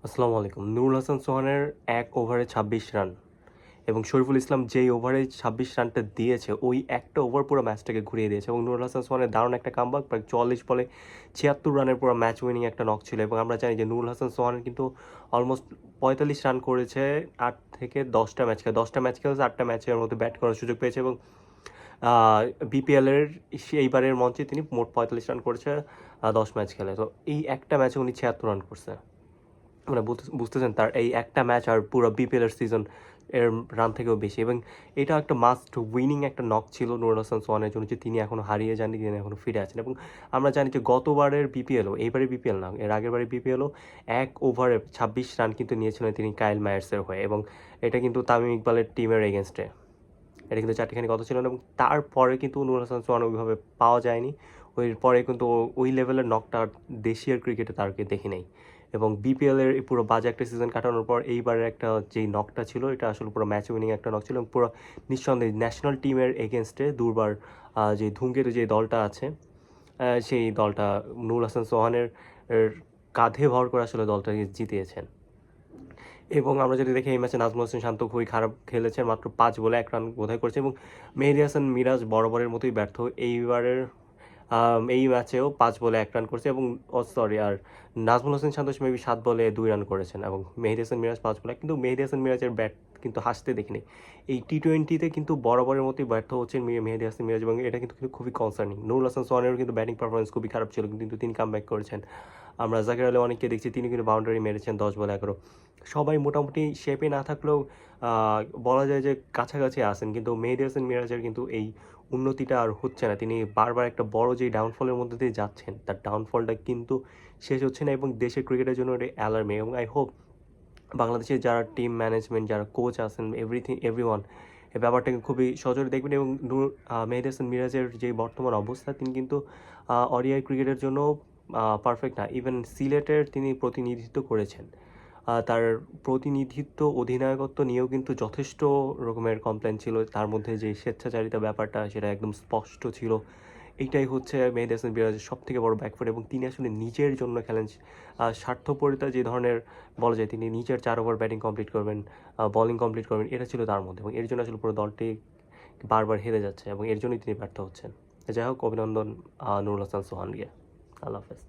আসসালামু আলাইকুম। নুরুল হাসান সোহানের ১ ওভারে ২৬ রান এবং শরীফুল ইসলাম যেই ওভারে ২৬ রানটা দিয়েছে, ওই একটা ওভার পুরো ম্যাচটাকে ঘুরিয়ে দিয়েছে এবং নুরুল হাসান সোহানের দারুণ একটা কামব্যাক, প্রায় ৪৪ বলে ৭৬ রানের পুরো ম্যাচ উইনিং একটা নক ছিল এবং আমরা জানি যে নুরুল হাসান সোহান কিন্তু অলমোস্ট ৪৫ রান করেছে ৮ থেকে ১০টা ম্যাচ খেলে। ১০টা ম্যাচ খেলেছে, ৮টা ম্যাচের মধ্যে ব্যাট করার সুযোগ পেয়েছে এবং বিপিএলের এইবারের মঞ্চে তিনি মোট ৪৫ রান করেছে ১০ ম্যাচ খেলে। তো এই একটা ম্যাচে উনি ৭৬ রান করছে। মানে বুঝতেছেন তার এই একটা ম্যাচ আর পুরো বিপিএলের সিজন এর রান থেকেও বেশি এবং এটা একটা মাস্ট উইনিং একটা নক ছিল নুরুল হাসান সোহানের জন্য, যে তিনি এখনও হারিয়ে যাননি, তিনি এখনও ফিরে আছেন। এবং আমরা জানি যে গতবারের বিপিএলও, এইবারের বিপিএল না, এর আগের বারের বিপিএলও ১ ওভারে ২৬ রান কিন্তু নিয়েছিলেন তিনি কাইল মায়ার্সের হয়ে এবং এটা কিন্তু তামিম ইকবালের টিমের এগেনস্টে। এটা কিন্তু চারটিখানি কথা ছিল না এবং তারপরে কিন্তু নুরুল হাসান সোহান ওইভাবে পাওয়া যায়নি। ওই পরে কিন্তু ওই লেভেলের নকটা দেশীয় ক্রিকেটে তারকে দেখি নাই এবং বিপিএলের এই পুরো বাজে একটা সিজন কাটানোর পর এইবারের একটা যেই নকটা ছিল, এটা আসলে পুরো ম্যাচ উইনিং একটা নক ছিল এবং পুরো নিঃসন্দেহে ন্যাশনাল টিমের এগেনস্টে দুর্বার যে ধূমকেতু যে দলটা আছে, সেই দলটা নুরুল হাসান সোহানের কাঁধে ভর করে আসলে দলটাকে জিতিয়েছেন। এবং আমরা যদি দেখি এই ম্যাচে নাজমুল হোসেন শান্ত খুবই খারাপ খেলেছেন, মাত্র ৫ বলে ১ রান বোধহয় করেছে এবং মেহেদী হাসান মিরাজ বরাবরের মতোই ব্যর্থ। এইবারের এই ম্যাচেও ৫ বলে ১ রান করেছে এবং আর নাজমুল হোসেন শান্ত মেবি ৭ বলে ২ রান করেছেন এবং মেহেদী হাসান মিরাজ ৫ বলে। কিন্তু মেহেদী হাসান মিরাজের ব্যাট কিন্তু হাসতে দেখিনি। এই টি-20তে কিন্তু বরাবরের মতোই ব্যর্থ হচ্ছেন মেহেদী হাসান মিরাজ এবং এটা কিন্তু খুবই কনসার্নিং। নুরুল হাসান সোহানেরও কিন্তু ব্যাটিং পারফরমেন্স খুবই খারাপ ছিল, কিন্তু তিনি কামব্যাক করেছেন। আমরা জাকির আলী অনেককে দেখছি, তিনি কিন্তু বাউন্ডারি মেরেছেন ১০ বলে ১১। সবাই মোটামুটি শেপে না থাকলেও বলা যায় যে কাছাকাছি আছেন, কিন্তু মেহেদী হাসান মিরাজের কিন্তু এই উন্নতিটা আর হচ্ছে না। তিনি বারবার একটা বড় যেই ডাউনফলের মধ্যে দিয়ে যাচ্ছেন, তার ডাউনফলটা কিন্তু শেষ হচ্ছে না এবং দেশের ক্রিকেটের জন্য এটা অ্যালার্মিং এবং আই হোপ বাংলাদেশের যারা টিম ম্যানেজমেন্ট, যারা কোচ আছেন, এভরিওয়ান এই ব্যাপারটাকে খুবই সজোরে দেখবেন এবং মেহেদী হাসান মিরাজের যে বর্তমান অবস্থা, তিনি কিন্তু ওডিআই ক্রিকেটের জন্য পারফেক্ট না। ইভেন সিলেটের তিনি প্রতিনিধিত্ব করেছেন। তার প্রতিনিধিত্ব, অধিনায়কত্ব নিয়েও কিন্তু যথেষ্ট রকমের কমপ্লেন ছিল। তার মধ্যে যে স্বেচ্ছাচারিতা ব্যাপারটা, সেটা একদম স্পষ্ট ছিল। এইটাই হচ্ছে মেহেদী হাসান মিরাজের সবথেকে বড় ব্যাকফুট এবং তিনি আসলে নিজের জন্য খেলেন। স্বার্থপরিতা যে ধরনের বলা যায়, তিনি নিজের ৪ ওভার ব্যাটিং কমপ্লিট করবেন, বোলিং কমপ্লিট করবেন, এটা ছিল তার মধ্যে এবং এর জন্য আসলে পুরো দলটি বারবার হেরে যাচ্ছে এবং এর জন্যই তিনি ব্যর্থ হচ্ছেন। যাই হোক, অভিনন্দন নুরুল হাসান সোহানকে। আল্লাহ হাফেজ।